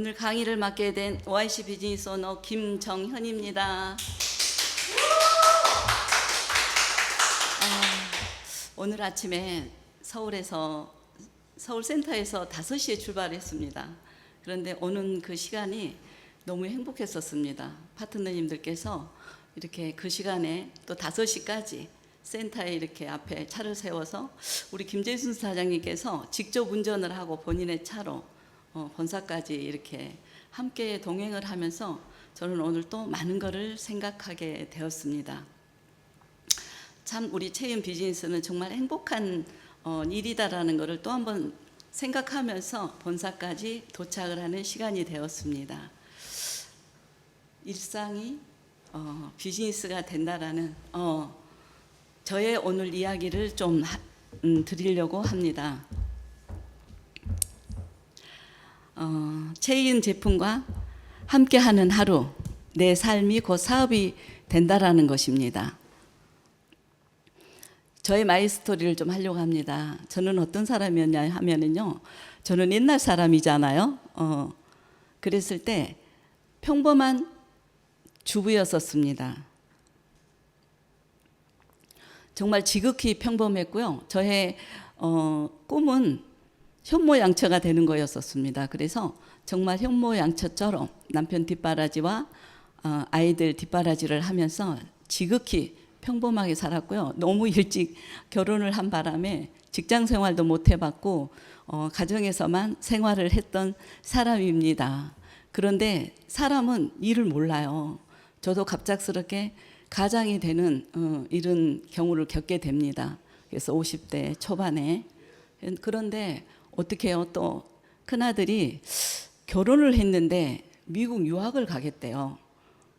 오늘 강의를 맡게 된 OIC 비즈니스 오너 김정현입니다. 오늘 아침에 서울센터에서 5시에 출발했습니다. 그런데 오는 그 시간이 너무 행복했었습니다. 파트너님들께서 이렇게 그 시간에 또 5시까지 센터에 이렇게 앞에 차를 세워서 우리 김재순 사장님께서 직접 운전을 하고 본인의 차로 본사까지 이렇게 함께 동행을 하면서 저는 오늘 또 많은 것을 생각하게 되었습니다. 참 우리 체인 비즈니스는 정말 행복한 일이다라는 것을 또 한번 생각하면서 본사까지 도착을 하는 시간이 되었습니다. 일상이 비즈니스가 된다라는 저의 오늘 이야기를 좀 드리려고 합니다. 체인 제품과 함께하는 하루, 내 삶이 곧 사업이 된다라는 것입니다. 저의 마이스토리를 좀 하려고 합니다. 저는 어떤 사람이었냐 하면은요, 저는 옛날 사람이잖아요. 그랬을 때 평범한 주부였었습니다. 정말 지극히 평범했고요. 저의 꿈은 현모양처가 되는 거였었습니다. 그래서 정말 현모양처처럼 남편 뒷바라지와 아이들 뒷바라지를 하면서 지극히 평범하게 살았고요. 너무 일찍 결혼을 한 바람에 직장 생활도 못 해봤고 가정에서만 생활을 했던 사람입니다. 그런데 사람은 일을 몰라요. 저도 갑작스럽게 가장이 되는 이런 경우를 겪게 됩니다. 그래서 50대 초반에. 그런데 어떻게 해요? 또 큰아들이 결혼을 했는데 미국 유학을 가겠대요.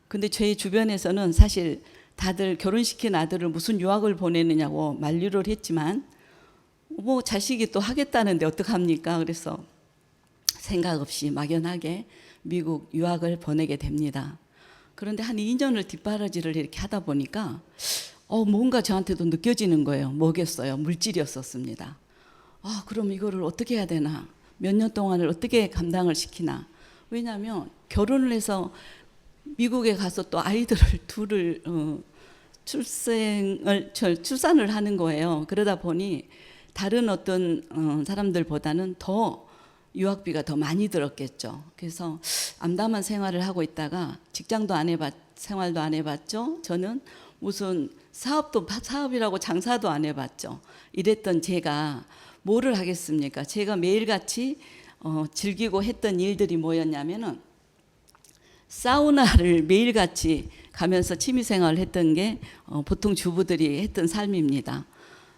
근데 제 주변에서는 사실 다들 결혼시킨 아들을 무슨 유학을 보내느냐고 만류를 했지만 뭐 자식이 또 하겠다는데 어떡합니까? 그래서 생각 없이 막연하게 미국 유학을 보내게 됩니다. 그런데 한 2년을 뒷바라지를 이렇게 하다 보니까 뭔가 저한테도 느껴지는 거예요. 뭐겠어요? 물질이었었습니다. 그럼 이거를 어떻게 해야 되나? 몇 년 동안을 어떻게 감당을 시키나? 왜냐하면 결혼을 해서 미국에 가서 또 아이들을 둘을 출산을 하는 거예요. 그러다 보니 다른 어떤 사람들보다는 더 유학비가 더 많이 들었겠죠. 그래서 암담한 생활을 하고 있다가 직장도 생활도 안 해봤죠. 저는 무슨 사업이라고 장사도 안 해봤죠. 이랬던 제가 뭐를 하겠습니까? 제가 매일같이 즐기고 했던 일들이 뭐였냐면은 사우나를 매일같이 가면서 취미생활을 했던 게 보통 주부들이 했던 삶입니다.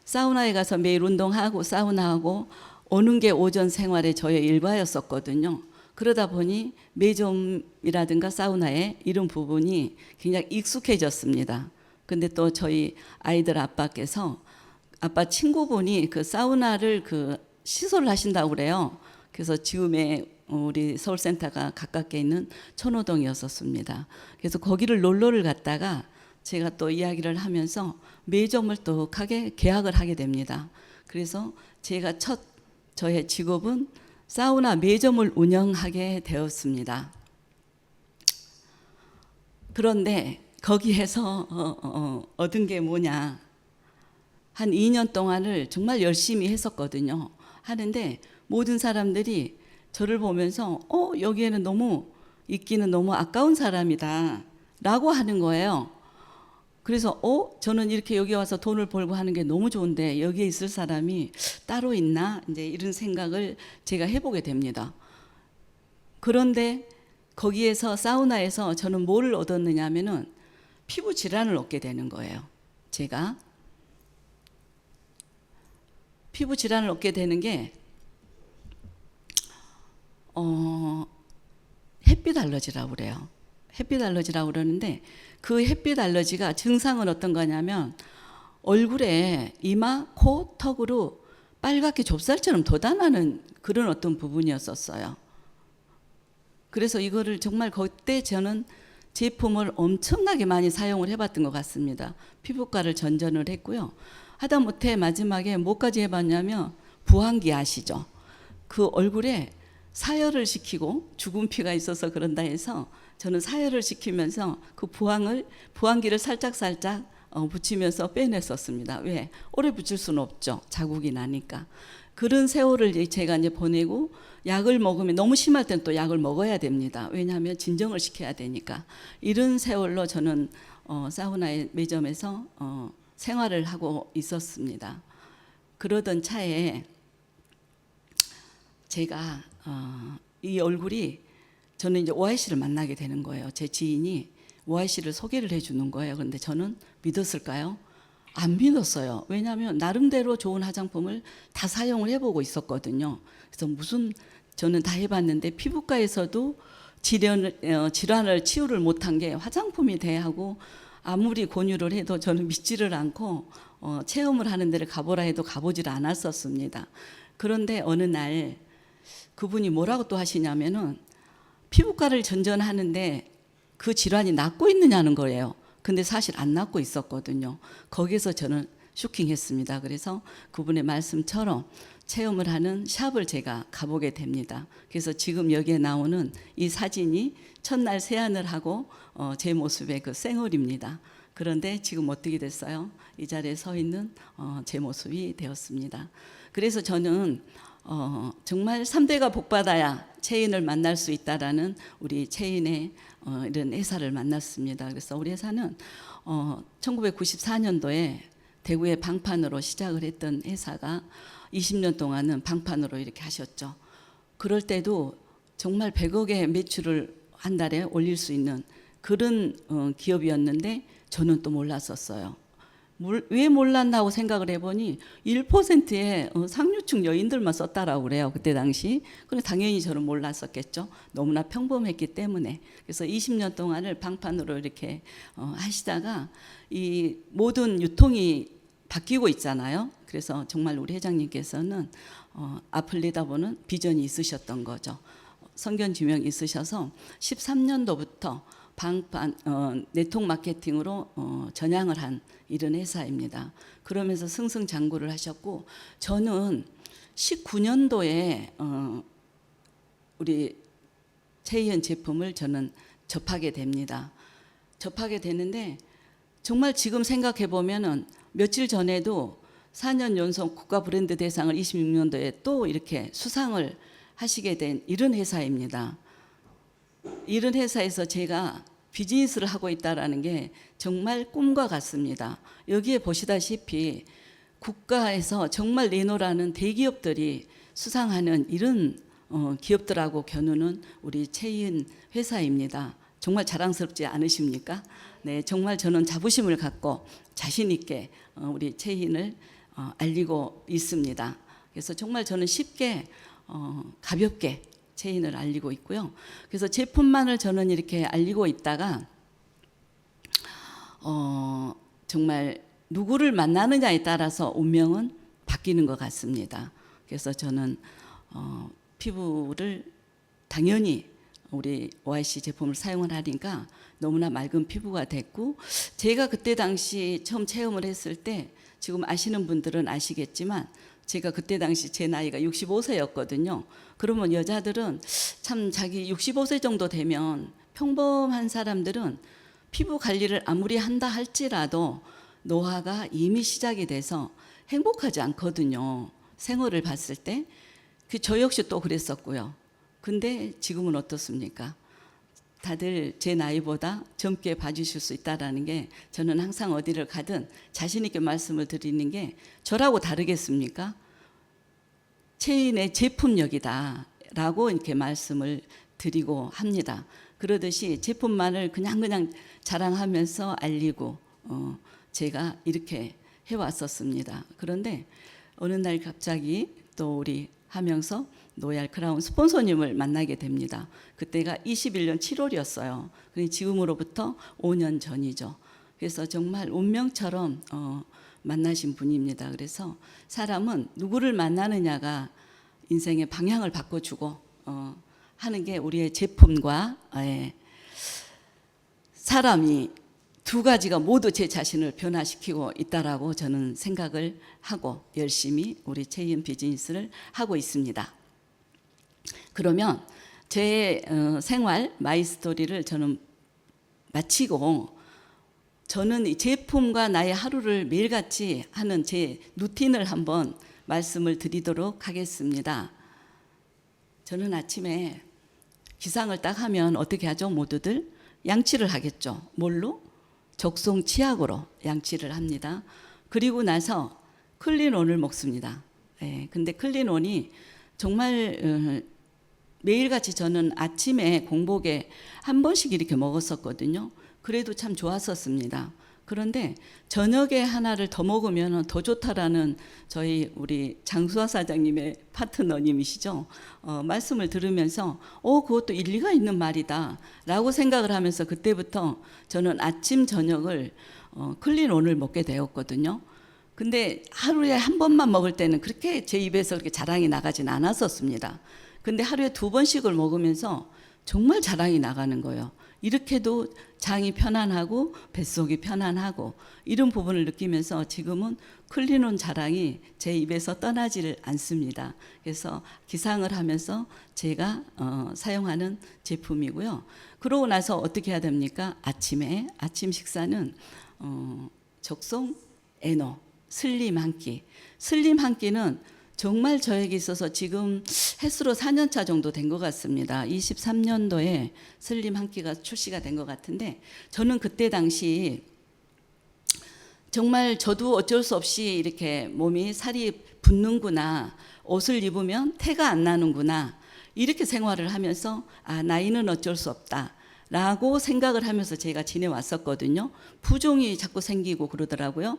사우나에 가서 매일 운동하고 사우나하고 오는 게 오전 생활의 저의 일과였었거든요. 그러다 보니 매점이라든가 사우나에 이런 부분이 굉장히 익숙해졌습니다. 근데 또 저희 아이들 아빠께서 아빠 친구분이 그 사우나를 시설을 하신다고 그래요. 그래서 지금의 우리 서울센터가 가깝게 있는 천호동이었었습니다. 그래서 거기를 놀러를 갔다가 제가 또 이야기를 하면서 매점을 또 계약을 하게 됩니다. 그래서 제가 저의 직업은 사우나 매점을 운영하게 되었습니다. 그런데 거기에서 얻은 게 뭐냐? 한 2년 동안을 정말 열심히 했었거든요. 하는데 모든 사람들이 저를 보면서 여기에는 있기는 너무 아까운 사람이다 라고 하는 거예요. 그래서 저는 이렇게 여기 와서 돈을 벌고 하는 게 너무 좋은데 여기에 있을 사람이 따로 있나? 이제 이런 생각을 제가 해보게 됩니다. 그런데 거기에서 사우나에서 저는 뭐를 얻었느냐 하면은 피부 질환을 얻게 되는 거예요. 제가 피부 질환을 얻게 되는 게 햇빛 알러지라고 그래요. 햇빛 알러지라고 그러는데 그 햇빛 알러지가 증상은 어떤 거냐면 얼굴에 이마, 코, 턱으로 빨갛게 좁쌀처럼 돋아나는 그런 어떤 부분이었었어요. 그래서 이거를 정말 그때 저는 제품을 엄청나게 많이 사용을 해봤던 것 같습니다. 피부과를 전전을 했고요. 하다못해 마지막에 뭐까지 해봤냐면 부항기 아시죠? 그 얼굴에 사열을 시키고 죽은 피가 있어서 그런다 해서 저는 사열을 시키면서 그 부항기를 살짝살짝 붙이면서 빼냈었습니다. 왜? 오래 붙일 수는 없죠. 자국이 나니까. 그런 세월을 제가 이제 보내고, 약을 먹으면 너무 심할 땐 또 약을 먹어야 됩니다. 왜냐하면 진정을 시켜야 되니까. 이런 세월로 저는 사우나의 매점에서 생활을 하고 있었습니다. 그러던 차에 제가 이 얼굴이, 저는 이제 오아이 씨를 만나게 되는 거예요. 제 지인이 오아이 씨를 소개를 해주는 거예요. 그런데 저는 믿었을까요? 안 믿었어요. 왜냐하면 나름대로 좋은 화장품을 다 사용을 해보고 있었거든요. 그래서 저는 다 해봤는데 피부과에서도 질환을 치유를 못한 게 화장품이 돼하고, 아무리 권유를 해도 저는 믿지를 않고 체험을 하는 데를 가보라 해도 가보질 않았었습니다. 그런데 어느 날 그분이 뭐라고 또 하시냐면은 피부과를 전전하는데 그 질환이 낫고 있느냐는 거예요. 근데 사실 안 낫고 있었거든요. 거기서 저는 쇼킹했습니다. 그래서 그분의 말씀처럼 체험을 하는 샵을 제가 가보게 됩니다. 그래서 지금 여기에 나오는 이 사진이 첫날 세안을 하고 제 모습의 그 생얼입니다. 그런데 지금 어떻게 됐어요? 이 자리에 서 있는 제 모습이 되었습니다. 그래서 저는 정말 3대가 복받아야 체인을 만날 수 있다라는 우리 체인의 이런 회사를 만났습니다. 그래서 우리 회사는 1994년도에 대구의 방판으로 시작을 했던 회사가 20년 동안은 방판으로 이렇게 하셨죠. 그럴 때도 정말 100억의 매출을 한 달에 올릴 수 있는 그런 기업이었는데 저는 또 몰랐었어요. 왜 몰랐나고 생각을 해보니 1%의 상류층 여인들만 썼다라고 그래요. 그때 당시. 그래 당연히 저는 몰랐었겠죠. 너무나 평범했기 때문에. 그래서 20년 동안을 방판으로 이렇게 하시다가 이 모든 유통이 바뀌고 있잖아요. 그래서 정말 우리 회장님께서는 앞을 내다보는 비전이 있으셨던 거죠. 선견지명이 있으셔서 13년도부터 방판 네트워크 마케팅으로 전향을 한 이런 회사입니다. 그러면서 승승장구를 하셨고, 저는 19년도에 우리 최희연 제품을 저는 접하게 됩니다. 접하게 되는데 정말 지금 생각해 보면은 며칠 전에도 4년 연속 국가 브랜드 대상을 26년도에 또 이렇게 수상을 하시게 된 이런 회사입니다. 이런 회사에서 제가 비즈니스를 하고 있다는 게 정말 꿈과 같습니다. 여기에 보시다시피 국가에서 정말 내놓으라는 대기업들이 수상하는 이런 기업들하고 겨누는 우리 체인 회사입니다. 정말 자랑스럽지 않으십니까? 네, 정말 저는 자부심을 갖고 자신 있게 우리 체인을 알리고 있습니다. 그래서 정말 저는 쉽게 가볍게 체인을 알리고 있고요. 그래서 제품만을 저는 이렇게 알리고 있다가 정말 누구를 만나느냐에 따라서 운명은 바뀌는 것 같습니다. 그래서 저는 피부를 당연히 우리 OIC 제품을 사용을 하니까 너무나 맑은 피부가 됐고, 제가 그때 당시 처음 체험을 했을 때 지금 아시는 분들은 아시겠지만 제가 그때 당시 제 나이가 65세였거든요. 그러면 여자들은 참 자기 65세 정도 되면 평범한 사람들은 피부 관리를 아무리 한다 할지라도 노화가 이미 시작이 돼서 행복하지 않거든요. 생활을 봤을 때. 저 역시 또 그랬었고요. 근데 지금은 어떻습니까? 다들 제 나이보다 젊게 봐주실 수 있다는 게, 저는 항상 어디를 가든 자신 있게 말씀을 드리는 게, 저라고 다르겠습니까? 체인의 제품력이다 라고 이렇게 말씀을 드리고 합니다. 그러듯이 제품만을 그냥 자랑하면서 알리고 제가 이렇게 해왔었습니다. 그런데 어느 날 갑자기 또 우리 하면서 노얄 크라운 스폰서님을 만나게 됩니다. 그때가 21년 7월이었어요. 지금으로부터 5년 전이죠. 그래서 정말 운명처럼 만나신 분입니다. 그래서 사람은 누구를 만나느냐가 인생의 방향을 바꿔주고 하는 게 우리의 제품과 사람이 두 가지가 모두 제 자신을 변화시키고 있다라고 저는 생각을 하고 열심히 우리 체인 비즈니스를 하고 있습니다. 그러면 제 생활 마이스토리를 저는 마치고 저는 이 제품과 나의 하루를 매일같이 하는 제 루틴을 한번 말씀을 드리도록 하겠습니다. 저는 아침에 기상을 딱 하면 어떻게 하죠? 모두들 양치를 하겠죠. 뭘로? 적송 치약으로 양치를 합니다. 그리고 나서 클린온을 먹습니다. 근데 클린온이 정말 매일같이 저는 아침에 공복에 한 번씩 이렇게 먹었었거든요. 그래도 참 좋았었습니다. 그런데 저녁에 하나를 더 먹으면 더 좋다라는 저희 우리 장수아 사장님의 파트너님이시죠. 말씀을 들으면서 그것도 일리가 있는 말이다 라고 생각을 하면서 그때부터 저는 아침 저녁을 클린온을 먹게 되었거든요. 근데 하루에 한 번만 먹을 때는 그렇게 제 입에서 그렇게 자랑이 나가진 않았었습니다. 근데 하루에 2번씩을 먹으면서 정말 자랑이 나가는 거예요. 이렇게도 장이 편안하고 뱃속이 편안하고 이런 부분을 느끼면서 지금은 클린온 자랑이 제 입에서 떠나지를 않습니다. 그래서 기상을 하면서 제가 사용하는 제품이고요. 그러고 나서 어떻게 해야 됩니까? 아침 식사는 적송 에너 슬림 한 끼. 슬림 한 끼는 정말 저에게 있어서 지금 햇수로 4년차 정도 된 것 같습니다. 23년도에 슬림 한 끼가 출시가 된 것 같은데 저는 그때 당시 정말 저도 어쩔 수 없이 이렇게 몸이 살이 붙는구나, 옷을 입으면 태가 안 나는구나 이렇게 생활을 하면서 나이는 어쩔 수 없다 라고 생각을 하면서 제가 지내왔었거든요. 부종이 자꾸 생기고 그러더라고요.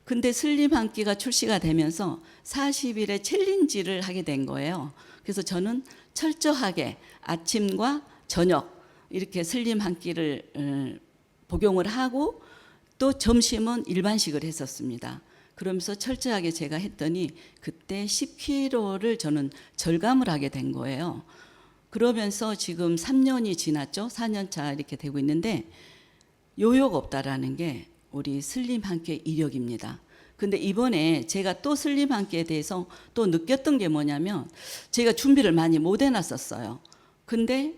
근데 슬림 한 끼가 출시가 되면서 40일의 챌린지를 하게 된 거예요. 그래서 저는 철저하게 아침과 저녁 이렇게 슬림 한 끼를 복용을 하고 또 점심은 일반식을 했었습니다. 그러면서 철저하게 제가 했더니 그때 10kg를 저는 절감을 하게 된 거예요. 그러면서 지금 3년이 지났죠. 4년차 이렇게 되고 있는데 요요가 없다라는 게 우리 슬림 한 끼의 이력입니다. 근데 이번에 제가 또 슬림 한 끼에 대해서 또 느꼈던 게 뭐냐면 제가 준비를 많이 못 해놨었어요. 근데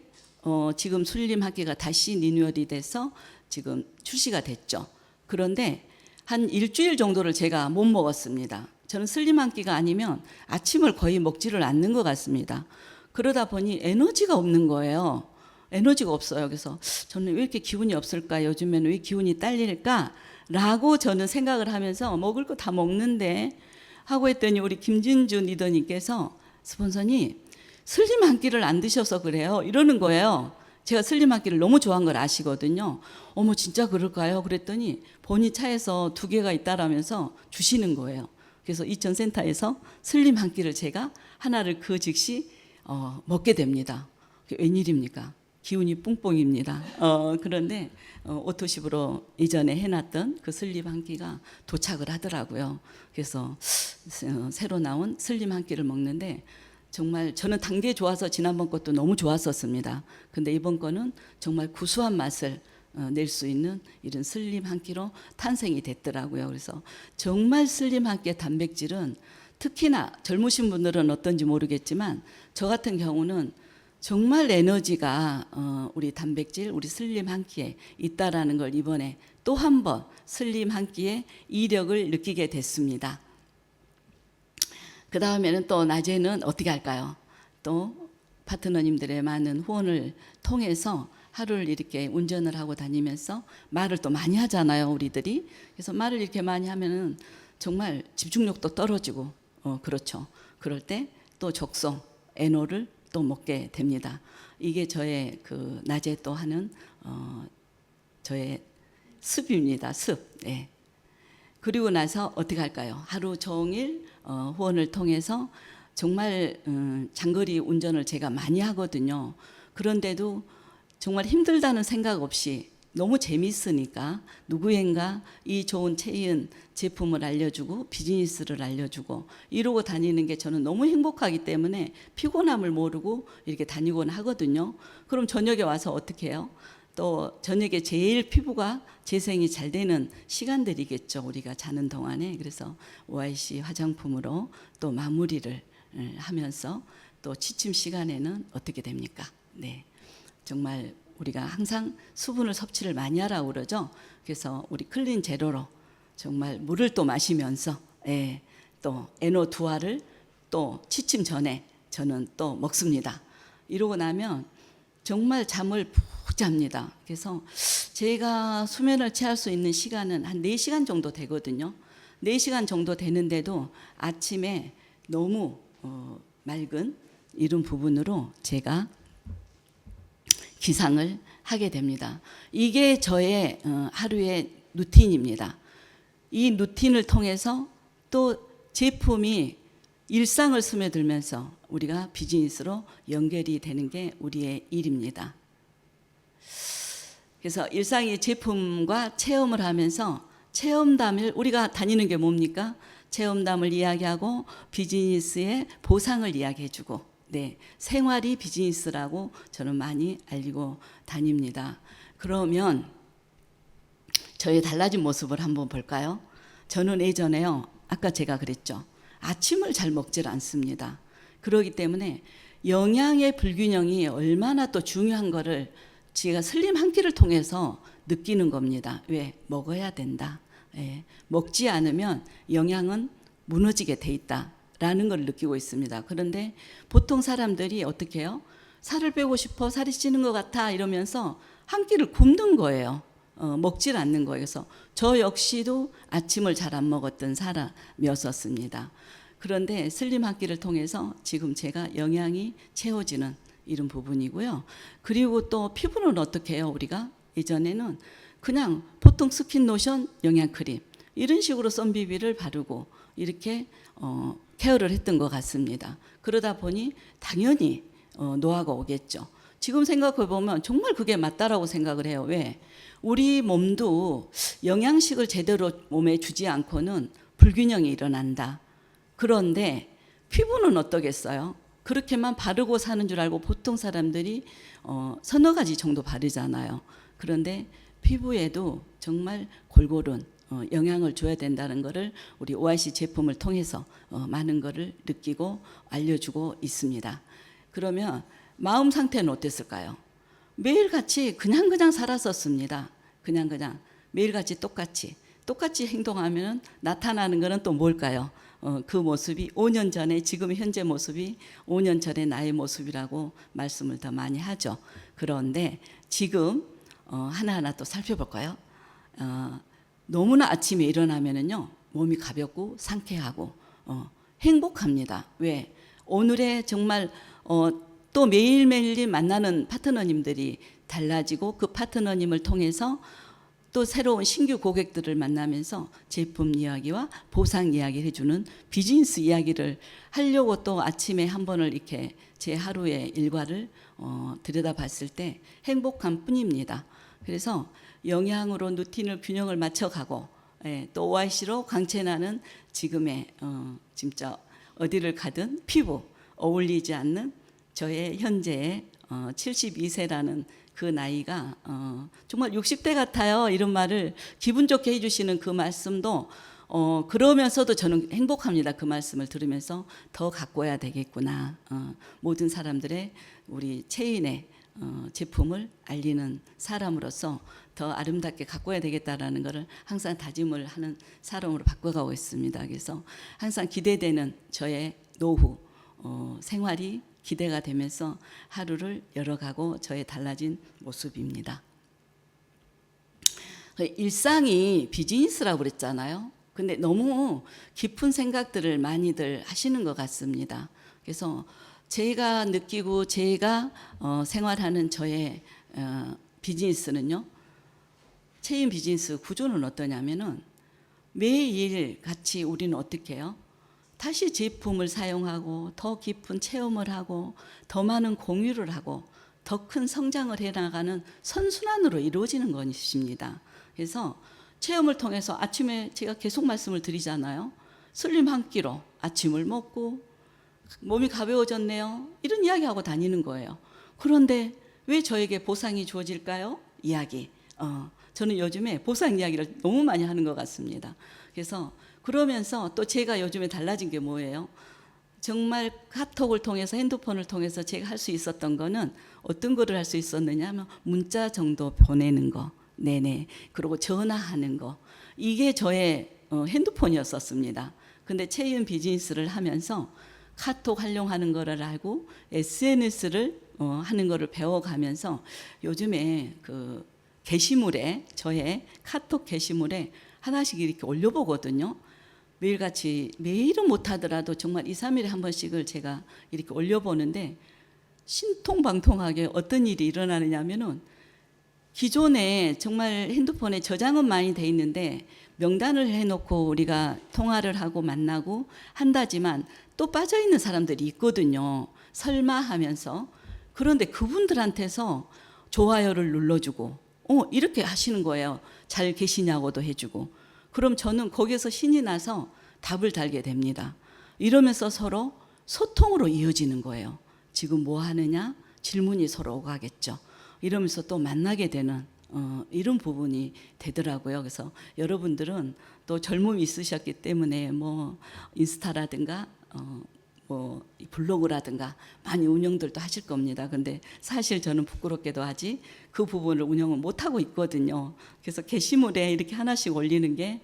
지금 슬림 한 끼가 다시 리뉴얼이 돼서 지금 출시가 됐죠. 그런데 한 일주일 정도를 제가 못 먹었습니다. 저는 슬림 한 끼가 아니면 아침을 거의 먹지를 않는 것 같습니다. 그러다 보니 에너지가 없는 거예요. 에너지가 없어요. 그래서 저는 왜 이렇게 기운이 없을까? 요즘에는 왜 기운이 딸릴까? 라고 저는 생각을 하면서 먹을 거 다 먹는데 하고 했더니 우리 김진주 리더님께서 스폰서님 슬림 한 끼를 안 드셔서 그래요. 이러는 거예요. 제가 슬림 한 끼를 너무 좋아한 걸 아시거든요. 어머 진짜 그럴까요? 그랬더니 본인 차에서 2개가 있다라면서 주시는 거예요. 그래서 이천센터에서 슬림 한 끼를 제가 하나를 그 즉시 먹게 됩니다. 웬일입니까? 기운이 뿡뿡입니다. 그런데 오토십으로 이전에 해놨던 그 슬림 한 끼가 도착을 하더라고요. 그래서 새로 나온 슬림 한 끼를 먹는데 정말 저는 단 게 좋아서 지난번 것도 너무 좋았었습니다. 근데 이번 거는 정말 구수한 맛을 낼 수 있는 이런 슬림 한 끼로 탄생이 됐더라고요. 그래서 정말 슬림 한 끼의 단백질은 특히나 젊으신 분들은 어떤지 모르겠지만 저 같은 경우는 정말 에너지가 우리 단백질, 우리 슬림 한 끼에 있다라는 걸 이번에 또 한 번 슬림 한 끼의 이력을 느끼게 됐습니다. 그 다음에는 또 낮에는 어떻게 할까요? 또 파트너님들의 많은 후원을 통해서 하루를 이렇게 운전을 하고 다니면서 말을 또 많이 하잖아요, 우리들이. 그래서 말을 이렇게 많이 하면은 정말 집중력도 떨어지고, 그렇죠. 그럴 때 또 적성, 에너를 또 먹게 됩니다. 이게 저의 그 낮에 또 하는 저의 습입니다. 습. 네. 그리고 나서 어떻게 할까요? 하루 종일 후원을 통해서 정말 장거리 운전을 제가 많이 하거든요. 그런데도 정말 힘들다는 생각 없이 너무 재미있으니까 누구인가 이 좋은 체인 제품을 알려주고 비즈니스를 알려주고 이러고 다니는 게 저는 너무 행복하기 때문에 피곤함을 모르고 이렇게 다니곤 하거든요. 그럼 저녁에 와서 어떻게 해요? 또 저녁에 제일 피부가 재생이 잘 되는 시간들이겠죠. 우리가 자는 동안에. 그래서 OIC 화장품으로 또 마무리를 하면서 또 취침 시간에는 어떻게 됩니까? 네, 정말 우리가 항상 수분을 섭취를 많이 하라고 그러죠. 그래서 우리 클린 제로로 정말 물을 또 마시면서 또 NO2와를 또 취침 전에 저는 또 먹습니다. 이러고 나면 정말 잠을 푹 잡니다. 그래서 제가 수면을 취할 수 있는 시간은 한 4시간 정도 되거든요. 4시간 정도 되는데도 아침에 너무 맑은 이런 부분으로 제가 기상을 하게 됩니다. 이게 저의 하루의 루틴입니다. 이 루틴을 통해서 또 제품이 일상을 스며들면서 우리가 비즈니스로 연결이 되는 게 우리의 일입니다. 그래서 일상의 제품과 체험을 하면서 체험담을 우리가 다니는 게 뭡니까? 체험담을 이야기하고 비즈니스의 보상을 이야기해주고 생활이 비즈니스라고 저는 많이 알리고 다닙니다. 그러면 저의 달라진 모습을 한번 볼까요? 저는 예전에요, 아까 제가 그랬죠. 아침을 잘 먹질 않습니다. 그렇기 때문에 영양의 불균형이 얼마나 또 중요한 거를 제가 슬림 한 끼를 통해서 느끼는 겁니다. 왜? 먹어야 된다. 먹지 않으면 영양은 무너지게 돼 있다라는 걸 느끼고 있습니다. 그런데 보통 사람들이 어떻게 해요? 살을 빼고 싶어, 살이 찌는 것 같아 이러면서 한 끼를 굶는 거예요. 먹질 않는 거예요. 그래서 저 역시도 아침을 잘 안 먹었던 사람이었었습니다. 그런데 슬림 한 끼를 통해서 지금 제가 영양이 채워지는 이런 부분이고요. 그리고 또 피부는 어떻게 해요? 우리가 예전에는 그냥 보통 스킨 로션, 영양크림 이런 식으로 선비비를 바르고 이렇게 케어를 했던 것 같습니다. 그러다 보니 당연히 노화가 오겠죠. 지금 생각해 보면 정말 그게 맞다라고 생각을 해요. 왜? 우리 몸도 영양식을 제대로 몸에 주지 않고는 불균형이 일어난다. 그런데 피부는 어떠겠어요? 그렇게만 바르고 사는 줄 알고 보통 사람들이 서너 가지 정도 바르잖아요. 그런데 피부에도 정말 골고룬 영향을 줘야 된다는 것을 우리 OIC 제품을 통해서 많은 것을 느끼고 알려주고 있습니다. 그러면 마음 상태는 어땠을까요? 매일같이 그냥 살았었습니다. 그냥 매일같이 똑같이 행동하면 나타나는 것은 또 뭘까요? 그 모습이 5년 전에 지금 현재 모습이 5년 전에 나의 모습이라고 말씀을 더 많이 하죠. 그런데 지금 하나하나 또 살펴볼까요? 너무나 아침에 일어나면은요 몸이 가볍고 상쾌하고 행복합니다. 왜? 오늘의 정말 또 매일매일 만나는 파트너님들이 달라지고 그 파트너님을 통해서 또 새로운 신규 고객들을 만나면서 제품 이야기와 보상 이야기를 해주는 비즈니스 이야기를 하려고 또 아침에 한 번을 이렇게 제 하루의 일과를 들여다봤을 때 행복한 뿐입니다. 그래서 영양으로 루틴을 균형을 맞춰가고 또 OIC로 광채나는 지금의 진짜 어디를 가든 피부 어울리지 않는 저의 현재의 72세라는 그 나이가 정말 60대 같아요. 이런 말을 기분 좋게 해주시는 그 말씀도 그러면서도 저는 행복합니다. 그 말씀을 들으면서 더 가꿔야 되겠구나. 모든 사람들의 우리 체인의 제품을 알리는 사람으로서 더 아름답게 가꿔야 되겠다라는 것을 항상 다짐을 하는 사람으로 바꿔가고 있습니다. 그래서 항상 기대되는 저의 노후 생활이 기대가 되면서 하루를 열어가고 저의 달라진 모습입니다. 일상이 비즈니스라고 그랬잖아요. 근데 너무 깊은 생각들을 많이들 하시는 것 같습니다. 그래서 제가 느끼고 제가 생활하는 저의 비즈니스는요. 체인 비즈니스 구조는 어떠냐면은 매일 같이 우리는 어떻게 해요? 다시 제품을 사용하고 더 깊은 체험을 하고 더 많은 공유를 하고 더 큰 성장을 해나가는 선순환으로 이루어지는 것입니다. 그래서 체험을 통해서 아침에 제가 계속 말씀을 드리잖아요. 슬림 한 끼로 아침을 먹고 몸이 가벼워졌네요. 이런 이야기하고 다니는 거예요. 그런데 왜 저에게 보상이 주어질까요? 이야기. 저는 요즘에 보상 이야기를 너무 많이 하는 것 같습니다. 그래서 그러면서 또 제가 요즘에 달라진 게 뭐예요? 정말 카톡을 통해서 핸드폰을 통해서 제가 할 수 있었던 거는 어떤 거를 할 수 있었느냐 하면 문자 정도 보내는 거, 네네. 그리고 전화하는 거. 이게 저의 핸드폰이었었습니다. 근데 체인 비즈니스를 하면서 카톡 활용하는 거를 알고 SNS를 하는 거를 배워가면서 요즘에 그 게시물에 저의 카톡 게시물에 하나씩 이렇게 올려보거든요. 매일같이 매일은 못하더라도 정말 2, 3일에 한 번씩을 제가 이렇게 올려보는데 신통방통하게 어떤 일이 일어나느냐 하면은 기존에 정말 핸드폰에 저장은 많이 돼 있는데 명단을 해놓고 우리가 통화를 하고 만나고 한다지만 또 빠져있는 사람들이 있거든요. 설마 하면서. 그런데 그분들한테서 좋아요를 눌러주고 이렇게 하시는 거예요. 잘 계시냐고도 해주고. 그럼 저는 거기에서 신이 나서 답을 달게 됩니다. 이러면서 서로 소통으로 이어지는 거예요. 지금 뭐 하느냐? 질문이 서로 오가겠죠. 이러면서 또 만나게 되는 이런 부분이 되더라고요. 그래서 여러분들은 또 젊음이 있으셨기 때문에 뭐 인스타라든가 뭐 블로그라든가 많이 운영들도 하실 겁니다. 근데 사실 저는 부끄럽게도 아직 그 부분을 운영을 못 하고 있거든요. 그래서 게시물에 이렇게 하나씩 올리는 게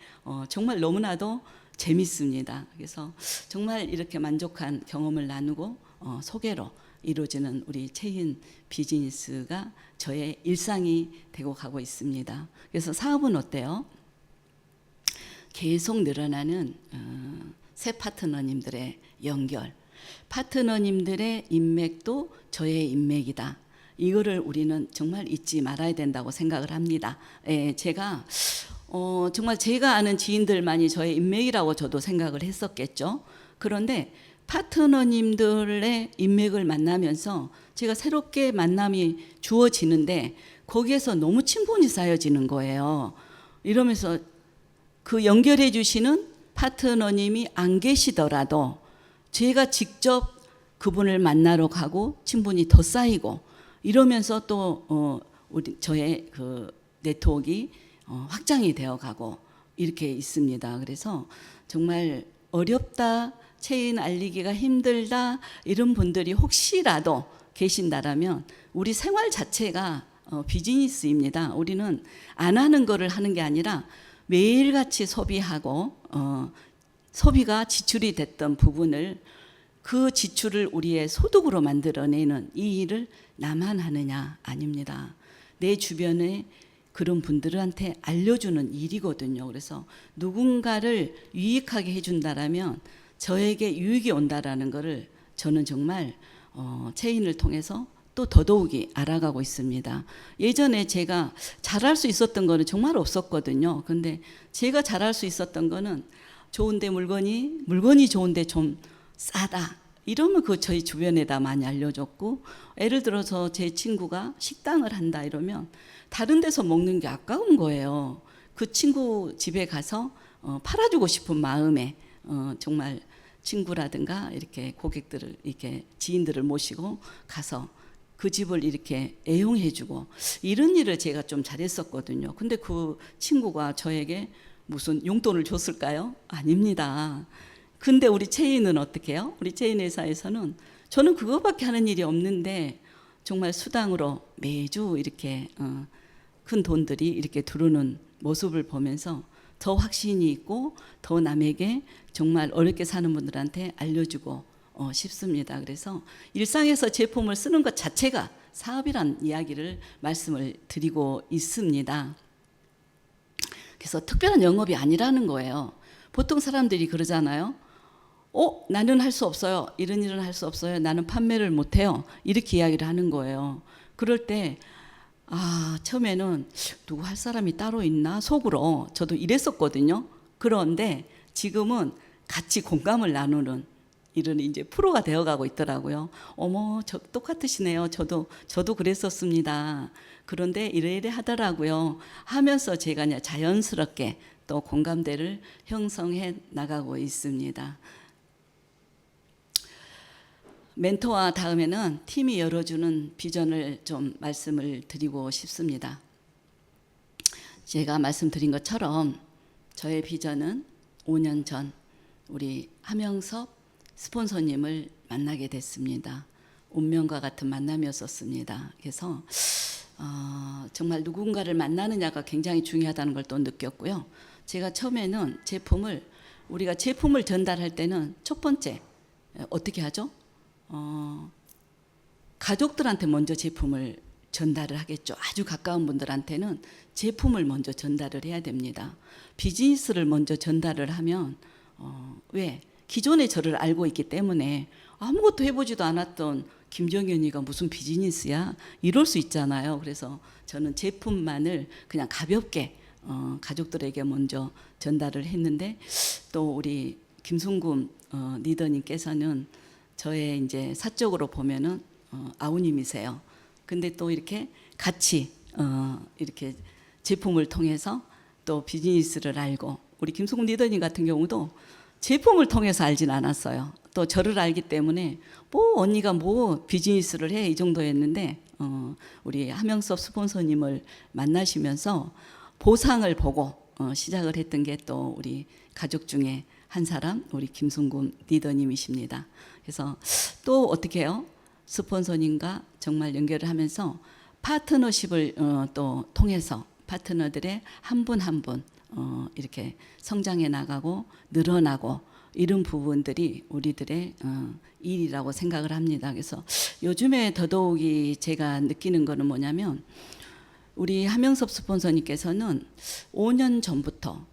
정말 너무나도 재밌습니다. 그래서 정말 이렇게 만족한 경험을 나누고 소개로 이루어지는 우리 체인 비즈니스가 저의 일상이 되고 가고 있습니다. 그래서 사업은 어때요? 계속 늘어나는 새 파트너님들의 연결, 파트너님들의 인맥도 저의 인맥이다. 이거를 우리는 정말 잊지 말아야 된다고 생각을 합니다. 제가 정말 제가 아는 지인들만이 저의 인맥이라고 저도 생각을 했었겠죠. 그런데 파트너님들의 인맥을 만나면서 제가 새롭게 만남이 주어지는데 거기에서 너무 친분이 쌓여지는 거예요. 이러면서 그 연결해 주시는 파트너님이 안 계시더라도 제가 직접 그분을 만나러 가고 친분이 더 쌓이고 이러면서 또 우리 저의 그 네트워크가 확장이 되어 가고 이렇게 있습니다. 그래서 정말 어렵다, 체인 알리기가 힘들다 이런 분들이 혹시라도 계신다라면 우리 생활 자체가 비즈니스입니다. 우리는 안 하는 거를 하는 게 아니라 매일같이 소비하고 소비가 지출이 됐던 부분을 그 지출을 우리의 소득으로 만들어내는 이 일을 나만 하느냐? 아닙니다. 내 주변에 그런 분들한테 알려주는 일이거든요. 그래서 누군가를 유익하게 해준다라면 저에게 유익이 온다라는 것을 저는 정말 체인을 통해서 또 더더욱이 알아가고 있습니다. 예전에 제가 잘할 수 있었던 거는 정말 없었거든요. 근데 제가 잘할 수 있었던 거는 좋은데 물건이 좋은데 좀 싸다. 이러면 그 저희 주변에다 많이 알려줬고, 예를 들어서 제 친구가 식당을 한다 이러면 다른 데서 먹는 게 아까운 거예요. 그 친구 집에 가서 팔아주고 싶은 마음에 정말 친구라든가 이렇게 고객들을 이렇게 지인들을 모시고 가서 그 집을 이렇게 애용해주고 이런 일을 제가 좀 잘했었거든요. 근데 그 친구가 저에게 무슨 용돈을 줬을까요? 아닙니다. 근데 우리 체인은 어떻게 해요? 우리 체인 회사에서는 저는 그거밖에 하는 일이 없는데 정말 수당으로 매주 이렇게 큰 돈들이 이렇게 들어오는 모습을 보면서 더 확신이 있고 더 남에게 정말 어렵게 사는 분들한테 알려주고 싶습니다. 그래서 일상에서 제품을 쓰는 것 자체가 사업이란 이야기를 말씀을 드리고 있습니다. 그래서 특별한 영업이 아니라는 거예요. 보통 사람들이 그러잖아요. 나는 할 수 없어요. 이런 일은 할 수 없어요. 나는 판매를 못해요. 이렇게 이야기를 하는 거예요. 그럴 때 처음에는 누구 할 사람이 따로 있나 속으로 저도 이랬었거든요. 그런데 지금은 같이 공감을 나누는 이런 이제 프로가 되어가고 있더라고요. 어머, 저 똑같으시네요. 저도 그랬었습니다. 그런데 이래 하더라고요. 하면서 제가 그냥 자연스럽게 또 공감대를 형성해 나가고 있습니다. 멘토와 다음에는 팀이 열어주는 비전을 좀 말씀을 드리고 싶습니다. 제가 말씀드린 것처럼 저의 비전은 5년 전 우리 하명섭 스폰서님을 만나게 됐습니다. 운명과 같은 만남이었었습니다. 그래서 정말 누군가를 만나느냐가 굉장히 중요하다는 걸 또 느꼈고요. 제가 처음에는 우리가 제품을 전달할 때는 첫 번째 어떻게 하죠? 가족들한테 먼저 제품을 전달을 하겠죠. 아주 가까운 분들한테는 제품을 먼저 전달을 해야 됩니다. 비즈니스를 먼저 전달을 하면 왜? 기존에 저를 알고 있기 때문에 아무것도 해보지도 않았던 김정현이가 무슨 비즈니스야? 이럴 수 있잖아요. 그래서 저는 제품만을 그냥 가볍게 가족들에게 먼저 전달을 했는데, 또 우리 김순금 리더님께서는 저의 이제 사적으로 보면은 아우님이세요. 근데 또 이렇게 같이 이렇게 제품을 통해서 또 비즈니스를 알고, 우리 김순금 리더님 같은 경우도 제품을 통해서 알진 않았어요. 또 저를 알기 때문에 뭐 언니가 뭐 비즈니스를 해 이 정도였는데, 우리 하명섭 스폰서님을 만나시면서 보상을 보고 시작을 했던 게 또 우리 가족 중에 한 사람, 우리 김순금 리더님이십니다. 그래서 또 어떻게 해요? 스폰서님과 정말 연결을 하면서 파트너십을 또 통해서 파트너들의 한 분 한 분 이렇게 성장해 나가고 늘어나고, 이런 부분들이 우리들의 일이라고 생각을 합니다. 그래서 요즘에 더더욱이 제가 느끼는 거는 뭐냐면, 우리 하명섭 스폰서님께서는 5년 전부터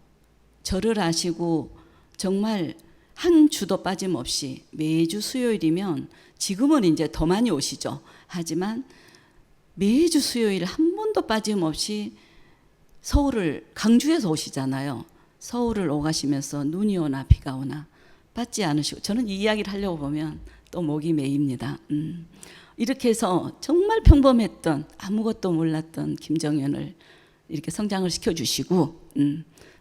저를 아시고 정말 한 주도 빠짐없이 매주 수요일이면, 지금은 이제 더 많이 오시죠. 하지만 매주 수요일 한 번도 빠짐없이 강주에서 오시잖아요. 서울을 오가시면서 눈이 오나 비가 오나 빠지 않으시고, 저는 이 이야기를 하려고 보면 또 목이 메입니다. 이렇게 해서 정말 평범했던 아무것도 몰랐던 김정현을 이렇게 성장을 시켜주시고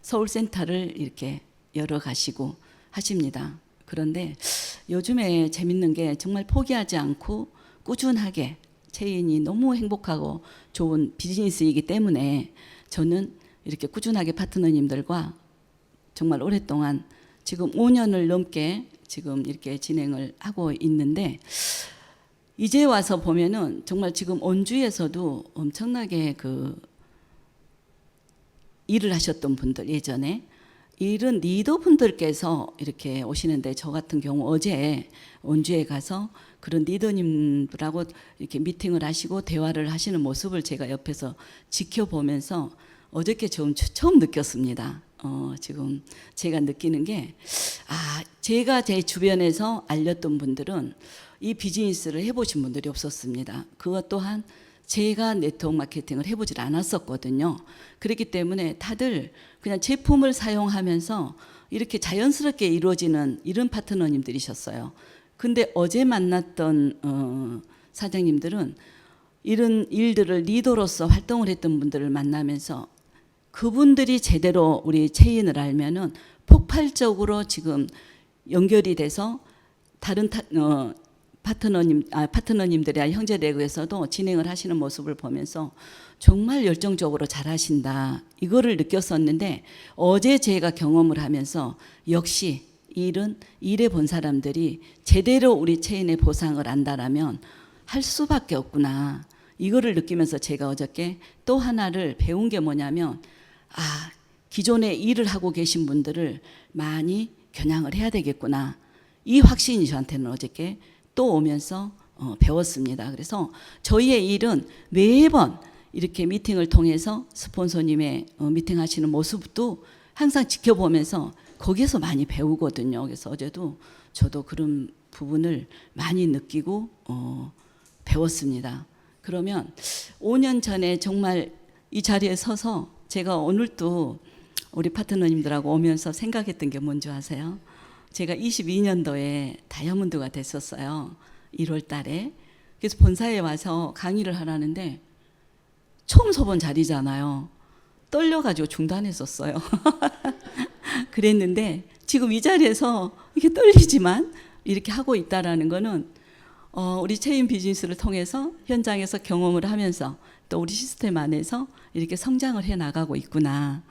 서울센터를 이렇게 열어가시고 하십니다. 그런데 요즘에 재밌는 게, 정말 포기하지 않고 꾸준하게 체인이 너무 행복하고 좋은 비즈니스이기 때문에 저는 이렇게 꾸준하게 파트너님들과 정말 오랫동안 지금 5년을 넘게 지금 이렇게 진행을 하고 있는데, 이제 와서 보면은 정말 지금 원주에서도 엄청나게 일을 하셨던 분들, 예전에 이런 리더분들께서 이렇게 오시는데, 저 같은 경우 어제 원주에 가서 그런 리더님들하고 이렇게 미팅을 하시고 대화를 하시는 모습을 제가 옆에서 지켜보면서 어저께 처음 느꼈습니다. 지금 제가 느끼는 게, 제가 제 주변에서 알렸던 분들은 이 비즈니스를 해보신 분들이 없었습니다. 그것 또한 제가 네트워크 마케팅을 해보질 않았었거든요. 그렇기 때문에 다들 그냥 제품을 사용하면서 이렇게 자연스럽게 이루어지는 이런 파트너님들이셨어요. 근데 어제 만났던 사장님들은 이런 일들을 리더로서 활동을 했던 분들을 만나면서, 그분들이 제대로 우리 체인을 알면은 폭발적으로 지금 연결이 돼서 다른 파트너님들이나 형제레그에서도 진행을 하시는 모습을 보면서 정말 열정적으로 잘하신다, 이거를 느꼈었는데, 어제 제가 경험을 하면서 역시 일해 본 사람들이 제대로 우리 체인의 보상을 안다라면 할 수밖에 없구나, 이거를 느끼면서 제가 어저께 또 하나를 배운 게 뭐냐면, 기존에 일을 하고 계신 분들을 많이 겨냥을 해야 되겠구나, 이 확신이 저한테는 어저께 또 오면서 배웠습니다. 그래서 저희의 일은 매번 이렇게 미팅을 통해서 스폰서님의 미팅하시는 모습도 항상 지켜보면서 거기에서 많이 배우거든요. 그래서 어제도 저도 그런 부분을 많이 느끼고 배웠습니다. 그러면 5년 전에 정말 이 자리에 서서 제가 오늘도 우리 파트너님들하고 오면서 생각했던 게 뭔지 아세요? 제가 22년도에 다이아몬드가 됐었어요. 1월 달에. 그래서 본사에 와서 강의를 하라는데 처음 서본 자리잖아요. 떨려가지고 중단했었어요. 그랬는데 지금 이 자리에서 이렇게 떨리지만 이렇게 하고 있다라는 거는 우리 체인 비즈니스를 통해서 현장에서 경험을 하면서 또 우리 시스템 안에서 이렇게 성장을 해 나가고 있구나.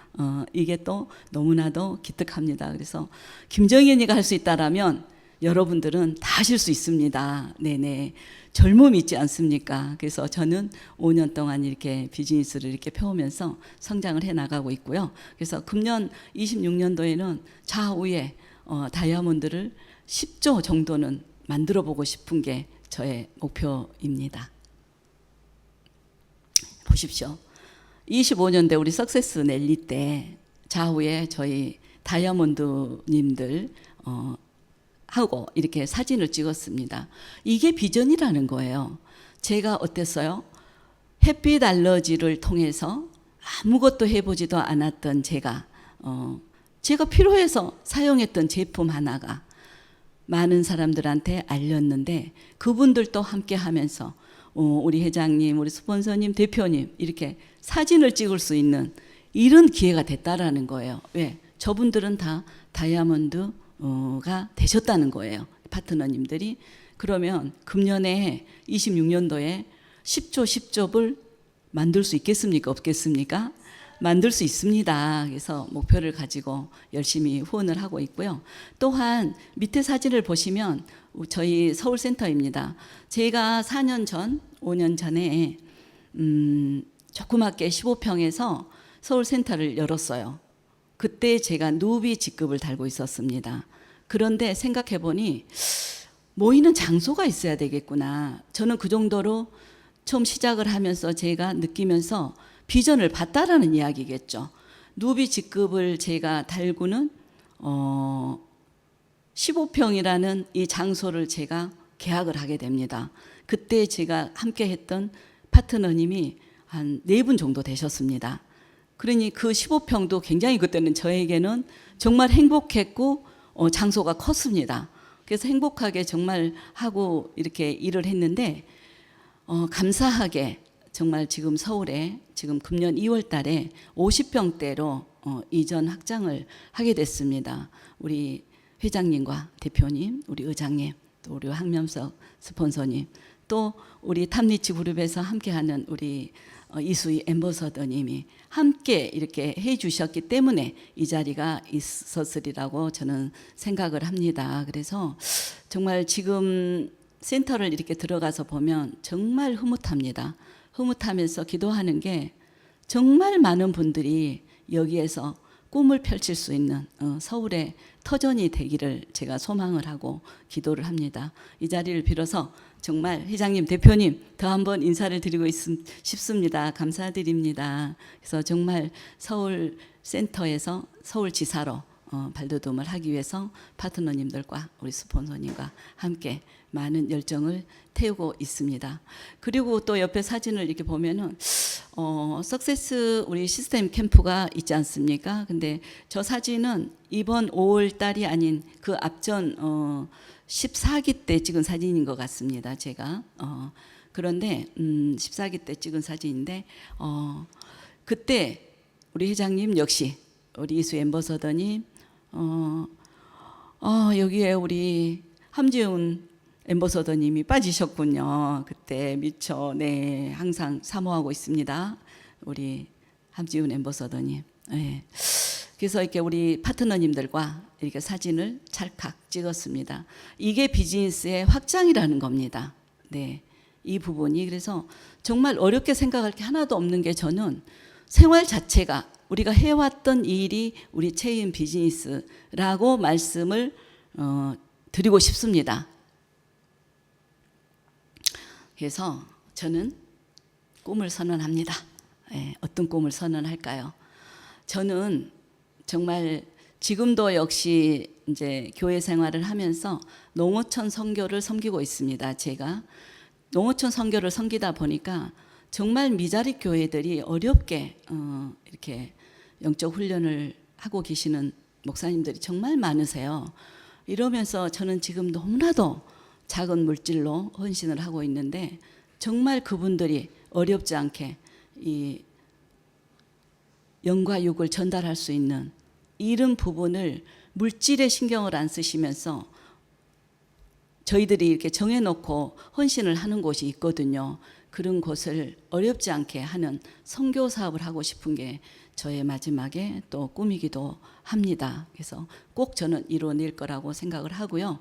이게 또 너무나도 기특합니다. 그래서 김정현이가 할 수 있다라면 여러분들은 다 하실 수 있습니다. 네네. 젊음이 있지 않습니까? 그래서 저는 5년 동안 이렇게 비즈니스를 이렇게 펴오면서 성장을 해 나가고 있고요. 그래서 금년 26년도에는 좌우에 다이아몬드를 10조 정도는 만들어 보고 싶은 게 저의 목표입니다. 보십시오. 25년대 우리 석세스 랠리 때 좌우에 저희 다이아몬드님들 하고 이렇게 사진을 찍었습니다. 이게 비전이라는 거예요. 제가 어땠어요? 햇빛 알러지를 통해서 아무것도 해보지도 않았던 제가 필요해서 사용했던 제품 하나가 많은 사람들한테 알렸는데 그분들도 함께 하면서 우리 회장님, 우리 스폰서님, 대표님 이렇게 사진을 찍을 수 있는 이런 기회가 됐다라는 거예요. 왜? 저분들은 다 다이아몬드가 되셨다는 거예요. 파트너님들이. 그러면 금년에 26년도에 10조를 만들 수 있겠습니까? 없겠습니까? 만들 수 있습니다. 그래서 목표를 가지고 열심히 후원을 하고 있고요. 또한 밑에 사진을 보시면 저희 서울센터입니다. 제가 4년 전, 5년 전에 조그맣게 15평에서 서울센터를 열었어요. 그때 제가 누비 직급을 달고 있었습니다. 그런데 생각해 보니 모이는 장소가 있어야 되겠구나. 저는 그 정도로 처음 시작을 하면서 제가 느끼면서 비전을 봤다라는 이야기겠죠. 누비 직급을 제가 달고는 15평이라는 이 장소를 제가 계약을 하게 됩니다. 그때 제가 함께 했던 파트너님이 한 4분 정도 되셨습니다. 그러니 그 15평도 굉장히 그때는 저에게는 정말 행복했고 장소가 컸습니다. 그래서 행복하게 정말 하고 이렇게 일을 했는데 감사하게 정말 지금 서울에 지금 금년 2월 달에 50평대로 이전 확장을 하게 됐습니다. 우리 회장님과 대표님, 우리 의장님, 또 우리 황명석 스폰서님, 또 우리 탑리치 그룹에서 함께하는 우리 이수희 앰버서더님이 함께 이렇게 해 주셨기 때문에 이 자리가 있었으리라고 저는 생각을 합니다. 그래서 정말 지금 센터를 이렇게 들어가서 보면 정말 흐뭇합니다. 흐뭇하면서 기도하는 게 정말 많은 분들이 여기에서 꿈을 펼칠 수 있는 서울의 터전이 되기를 제가 소망을 하고 기도를 합니다. 이 자리를 빌어서 정말 회장님, 대표님 더 한번 인사를 드리고 싶습니다. 감사드립니다. 그래서 정말 서울 센터에서 서울지사로 발돋움을 하기 위해서 파트너님들과 우리 스폰서님과 함께 많은 열정을 태우고 있습니다. 그리고 또 옆에 사진을 이렇게 보면은 석세스 우리 시스템 캠프가 있지 않습니까? 근데 저 사진은 이번 5월 달이 아닌 그 앞전 14기 때 찍은 사진인 것 같습니다. 제가 그런데 14기 때 찍은 사진인데 그때 우리 회장님 역시 우리 이수 앰버서더님 여기에 우리 함지훈 앰버서더님이 빠지셨군요. 그때 미처 네 항상 사모하고 있습니다. 우리 함지훈 앰버서더님. 네. 그래서 이렇게 우리 파트너님들과 이렇게 사진을 찰칵 찍었습니다. 이게 비즈니스의 확장이라는 겁니다. 네, 이 부분이 그래서 정말 어렵게 생각할 게 하나도 없는 게 저는 생활 자체가 우리가 해왔던 일이 우리 체인 비즈니스라고 말씀을 드리고 싶습니다. 그래서 저는 꿈을 선언합니다. 네, 어떤 꿈을 선언할까요? 저는 정말 지금도 역시 이제 교회 생활을 하면서 농어촌 선교를 섬기고 있습니다. 제가 농어촌 선교를 섬기다 보니까 정말 미자립 교회들이 어렵게 이렇게 영적 훈련을 하고 계시는 목사님들이 정말 많으세요. 이러면서 저는 지금 너무나도 작은 물질로 헌신을 하고 있는데 정말 그분들이 어렵지 않게 이 영과 육을 전달할 수 있는 이런 부분을 물질에 신경을 안 쓰시면서 저희들이 이렇게 정해놓고 헌신을 하는 곳이 있거든요. 그런 곳을 어렵지 않게 하는 선교 사업을 하고 싶은 게 저의 마지막에 또 꿈이기도 합니다. 그래서 꼭 저는 이뤄낼 거라고 생각을 하고요.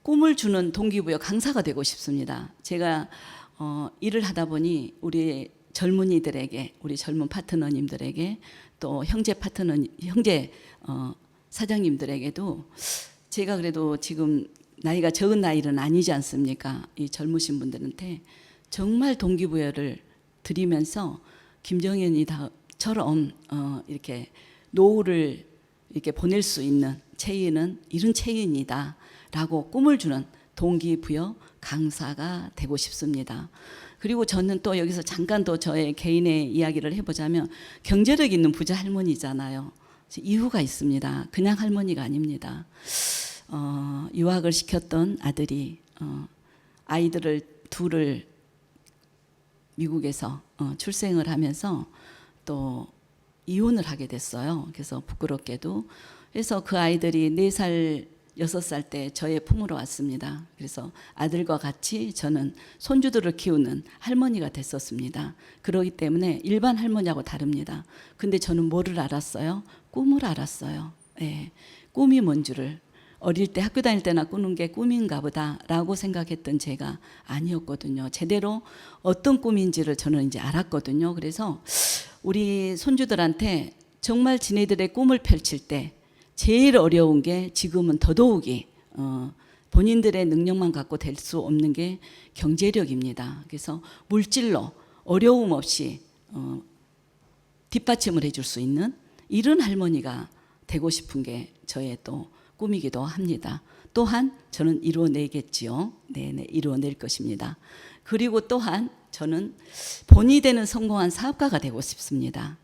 꿈을 주는 동기부여 강사가 되고 싶습니다. 제가 일을 하다 보니 우리 젊은이들에게, 우리 젊은 파트너님들에게, 또 형제 사장님들에게도 제가 그래도 지금 나이가 적은 나이는 아니지 않습니까? 이 젊으신 분들한테 정말 동기부여를 드리면서 김정현이처럼 이렇게 노후를 이렇게 보낼 수 있는 체인은 이런 체인이다라고 꿈을 주는 동기부여 강사가 되고 싶습니다. 그리고 저는 또 여기서 잠깐 또 저의 개인의 이야기를 해보자면 경제력 있는 부자 할머니잖아요. 이유가 있습니다. 그냥 할머니가 아닙니다. 유학을 시켰던 아들이 아이들을 둘을 미국에서 출생을 하면서 또 이혼을 하게 됐어요. 그래서 부끄럽게도. 그래서 그 아이들이 4살, 6살 때 저의 품으로 왔습니다. 그래서 아들과 같이 저는 손주들을 키우는 할머니가 됐었습니다. 그렇기 때문에 일반 할머니하고 다릅니다. 근데 저는 뭐를 알았어요? 꿈을 알았어요. 네, 꿈이 뭔 줄을. 어릴 때 학교 다닐 때나 꾸는 게 꿈인가 보다라고 생각했던 제가 아니었거든요. 제대로 어떤 꿈인지를 저는 이제 알았거든요. 그래서 우리 손주들한테 정말 지네들의 꿈을 펼칠 때 제일 어려운 게 지금은 더더욱이 본인들의 능력만 갖고 될 수 없는 게 경제력입니다. 그래서 물질로 어려움 없이 뒷받침을 해줄 수 있는 이런 할머니가 되고 싶은 게 저의 또 꿈이기도 합니다. 또한 저는 이루어내겠지요. 네, 이루어낼 것입니다. 그리고 또한 저는 본이 되는 성공한 사업가가 되고 싶습니다.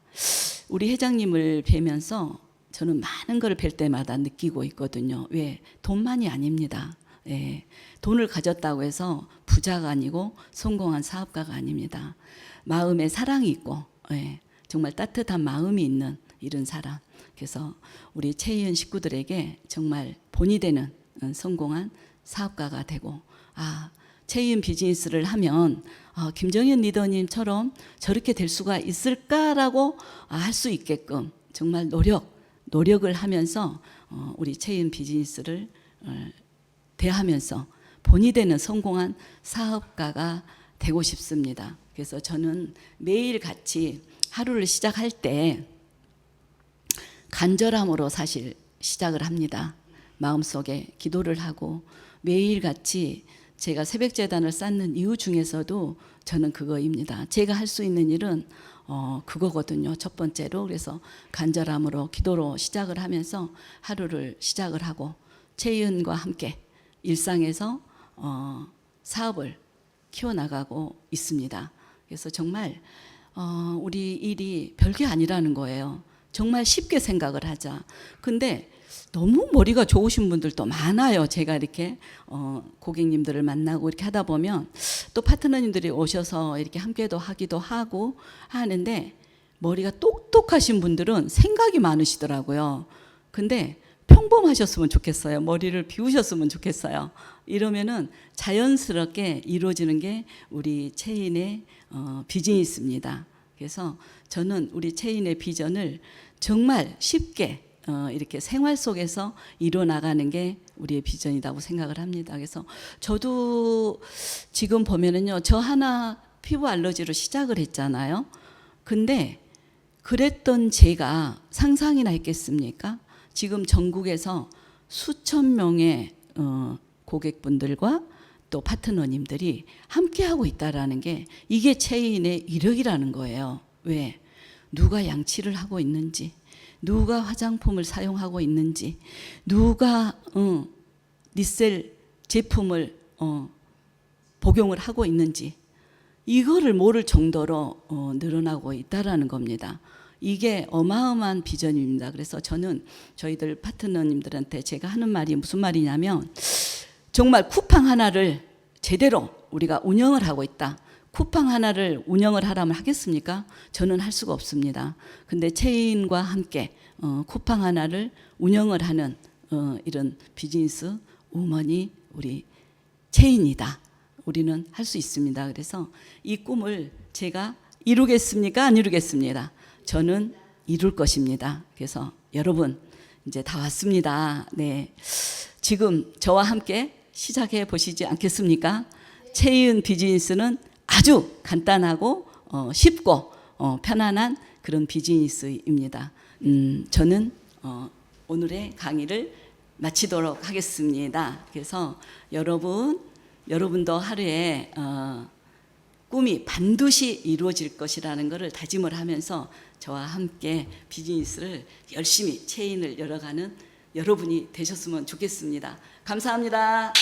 우리 회장님을 뵈면서 저는 많은 걸 뵐 때마다 느끼고 있거든요. 왜? 돈만이 아닙니다. 예, 돈을 가졌다고 해서 부자가 아니고 성공한 사업가가 아닙니다. 마음에 사랑이 있고 정말 따뜻한 마음이 있는 이런 사람. 그래서 우리 최희은 식구들에게 정말 본이 되는 성공한 사업가가 되고 최희은 비즈니스를 하면 김정현 리더님처럼 저렇게 될 수가 있을까라고 할 수 있게끔 정말 노력을 하면서 우리 최희은 비즈니스를 대하면서 본이 되는 성공한 사업가가 되고 싶습니다. 그래서 저는 매일 같이 하루를 시작할 때 간절함으로 사실 시작을 합니다. 마음속에 기도를 하고 매일같이 제가 새벽재단을 쌓는 이유 중에서도 저는 그거입니다. 제가 할 수 있는 일은 그거거든요. 첫 번째로. 그래서 간절함으로 기도로 시작을 하면서 하루를 시작을 하고 최희은과 함께 일상에서 사업을 키워나가고 있습니다. 그래서 정말 우리 일이 별게 아니라는 거예요. 정말 쉽게 생각을 하자. 근데 너무 머리가 좋으신 분들도 많아요. 제가 이렇게 고객님들을 만나고 이렇게 하다 보면 또 파트너님들이 오셔서 이렇게 함께도 하기도 하고 하는데 머리가 똑똑하신 분들은 생각이 많으시더라고요. 근데 평범하셨으면 좋겠어요. 머리를 비우셨으면 좋겠어요. 이러면은 자연스럽게 이루어지는 게 우리 체인의 비즈니스입니다. 그래서 저는 우리 체인의 비전을 정말 쉽게 이렇게 생활 속에서 이뤄나가는 게 우리의 비전이라고 생각을 합니다. 그래서 저도 지금 보면은요, 저 하나 피부 알러지로 시작을 했잖아요. 근데 그랬던 제가 상상이나 했겠습니까? 지금 전국에서 수천 명의 고객분들과 또 파트너님들이 함께하고 있다라는 게 이게 체인의 이력이라는 거예요. 왜? 누가 양치를 하고 있는지, 누가 화장품을 사용하고 있는지, 누가 리셀 제품을 복용을 하고 있는지 이거를 모를 정도로 늘어나고 있다라는 겁니다. 이게 어마어마한 비전입니다. 그래서 저는 저희들 파트너님들한테 제가 하는 말이 무슨 말이냐면 정말 쿠팡 하나를 제대로 우리가 운영을 하고 있다. 쿠팡 하나를 운영을 하라면 하겠습니까? 저는 할 수가 없습니다. 근데 체인과 함께 쿠팡 하나를 운영을 하는 이런 비즈니스 우먼이 우리 체인이다. 우리는 할 수 있습니다. 그래서 이 꿈을 제가 이루겠습니까? 안 이루겠습니다. 저는 이룰 것입니다. 그래서 여러분 이제 다 왔습니다. 네, 지금 저와 함께 시작해 보시지 않겠습니까? 최이은 비즈니스는 아주 간단하고 쉽고 편안한 그런 비즈니스입니다. 저는 오늘의 강의를 마치도록 하겠습니다. 그래서 여러분도 하루에 꿈이 반드시 이루어질 것이라는 것을 다짐을 하면서 저와 함께 비즈니스를 열심히 체인을 열어가는 여러분이 되셨으면 좋겠습니다. 감사합니다.